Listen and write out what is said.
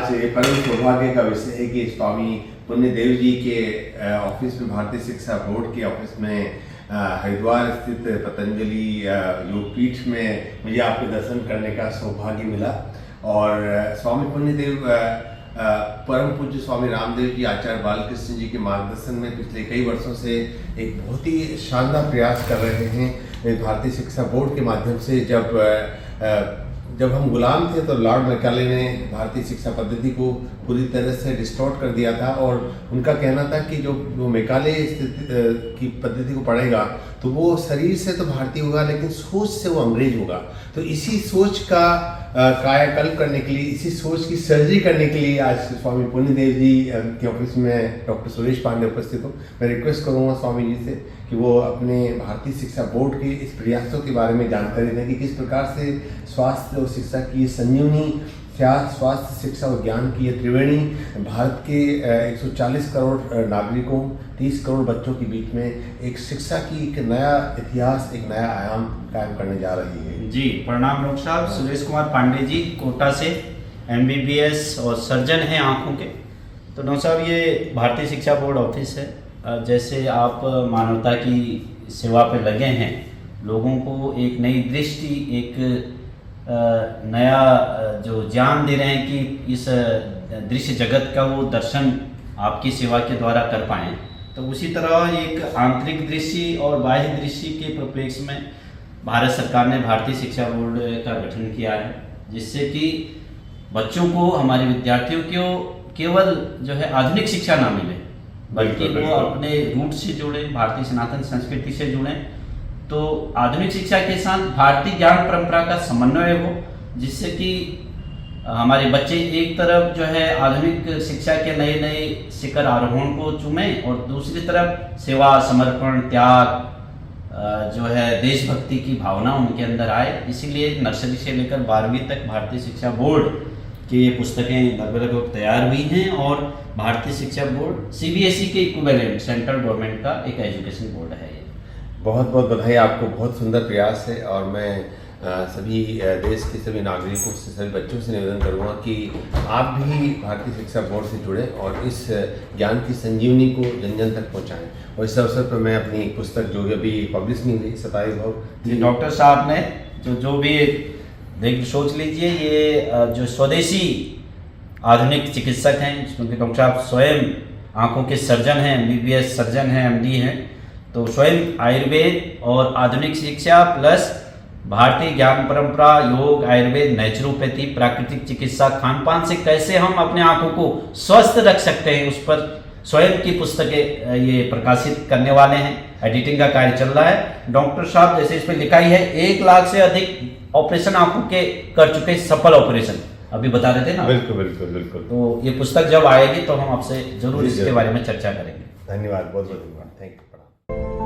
आज ये परम सौभाग्य का विषय है कि स्वामी पुण्यदेव जी के ऑफिस में, भारतीय शिक्षा बोर्ड के ऑफिस में, हरिद्वार स्थित पतंजलि योगपीठ में मुझे आपके दर्शन करने का सौभाग्य मिला। और स्वामी पुण्यदेव परम पूज्य स्वामी रामदेव जी आचार्य बालकृष्ण जी के मार्गदर्शन में पिछले कई वर्षों से एक बहुत ही शानदार प्रयास कर रहे हैं भारतीय शिक्षा बोर्ड के माध्यम से। जब हम गुलाम थे तो लॉर्ड मैकाले ने भारतीय शिक्षा पद्धति को पूरी तरह से डिस्टॉर्ट कर दिया था, और उनका कहना था कि जो मैकाले की पद्धति को पढ़ेगा तो वो शरीर से तो भारतीय होगा लेकिन सोच से वो अंग्रेज होगा। तो इसी सोच का कायाकल्प करने के लिए, इसी सोच की सर्जरी करने के लिए आज स्वामी पुण्यदेव जी के ऑफिस में डॉक्टर सुरेश पांडे उपस्थित हो। मैं रिक्वेस्ट करूँगा स्वामी जी से कि वो अपने भारतीय शिक्षा बोर्ड के इस प्रयासों के बारे में जानकारी दें कि किस प्रकार से स्वास्थ्य और शिक्षा की संजीवनी, स्वास्थ्य शिक्षा और ज्ञान की ये त्रिवेणी भारत के 140 करोड़ नागरिकों, 30 करोड़ बच्चों के बीच में एक शिक्षा की एक नया इतिहास, एक नया आयाम कायम करने जा रही है। जी प्रणाम डॉक्टर साहब। सुरेश कुमार पांडे जी, कोटा से MBBS और सर्जन हैं आँखों के। तो डॉक्टर साहब ये भारतीय शिक्षा बोर्ड ऑफिस है। जैसे आप मानवता की सेवा पे लगे हैं, लोगों को एक नई दृष्टि, एक नया जो ज्ञान दे रहे हैं कि इस दृश्य जगत का वो दर्शन आपकी सेवा के द्वारा कर पाएँ, तो उसी तरह एक आंतरिक दृष्टि और बाह्य दृष्टि के परिप्रेक्ष्य में भारत सरकार ने भारतीय शिक्षा बोर्ड का गठन किया है, जिससे कि बच्चों को, हमारे विद्यार्थियों को केवल जो है आधुनिक शिक्षा ना मिले, बल्कि वो अपने रूट से जुड़े, भारतीय सनातन संस्कृति से जुड़े। तो आधुनिक शिक्षा के साथ भारतीय ज्ञान परंपरा का समन्वय हो, जिससे कि हमारे बच्चे एक तरफ जो है आधुनिक शिक्षा के नए नए शिखर आरोहण को चूमें और दूसरी तरफ सेवा, समर्पण, त्याग, जो है देशभक्ति की भावना उनके अंदर आए। इसीलिए नर्सरी से लेकर 12वीं तक भारतीय शिक्षा बोर्ड की ये पुस्तकें लगभग तैयार हुई हैं। और भारतीय शिक्षा बोर्ड CBSE के इक्विवेलेंट सेंट्रल गवर्नमेंट का एक एजुकेशन बोर्ड है। बहुत बहुत बधाई आपको, बहुत सुंदर प्रयास है। और मैं सभी देश के सभी नागरिकों से, सभी बच्चों से निवेदन करूंगा कि आप भी भारतीय शिक्षा बोर्ड से जुड़ें और इस ज्ञान की संजीवनी को जन जन तक पहुंचाएं। और इस अवसर पर मैं अपनी पुस्तक जो अभी पब्लिश नहीं हुई, सताई भव जी, डॉक्टर साहब ने जो भी देख सोच लीजिए, ये जो स्वदेशी आधुनिक चिकित्सक हैं, जिसमें कि डॉक्टर साहब स्वयं आँखों के सर्जन हैं, MBBS सर्जन हैं, MD हैं। तो स्वयं आयुर्वेद और आधुनिक शिक्षा प्लस भारतीय ज्ञान परंपरा, योग, आयुर्वेद, नेचुरोपैथी, प्राकृतिक चिकित्सा, खान पान से कैसे हम अपने आँखों को स्वस्थ रख सकते हैं, उस पर स्वयं की पुस्तकें ये प्रकाशित करने वाले हैं। एडिटिंग का कार्य चल रहा है। डॉक्टर साहब जैसे इस पर लिखा ही है, 1 लाख से अधिक ऑपरेशन आँखों के कर चुके, सफल ऑपरेशन अभी बता रहे थे ना। बिल्कुल बिल्कुल बिल्कुल। तो ये पुस्तक जब आएगी तो हम आपसे जरूर इसके बारे में चर्चा करेंगे। धन्यवाद, बहुत बहुत धन्यवाद, थैंक यू।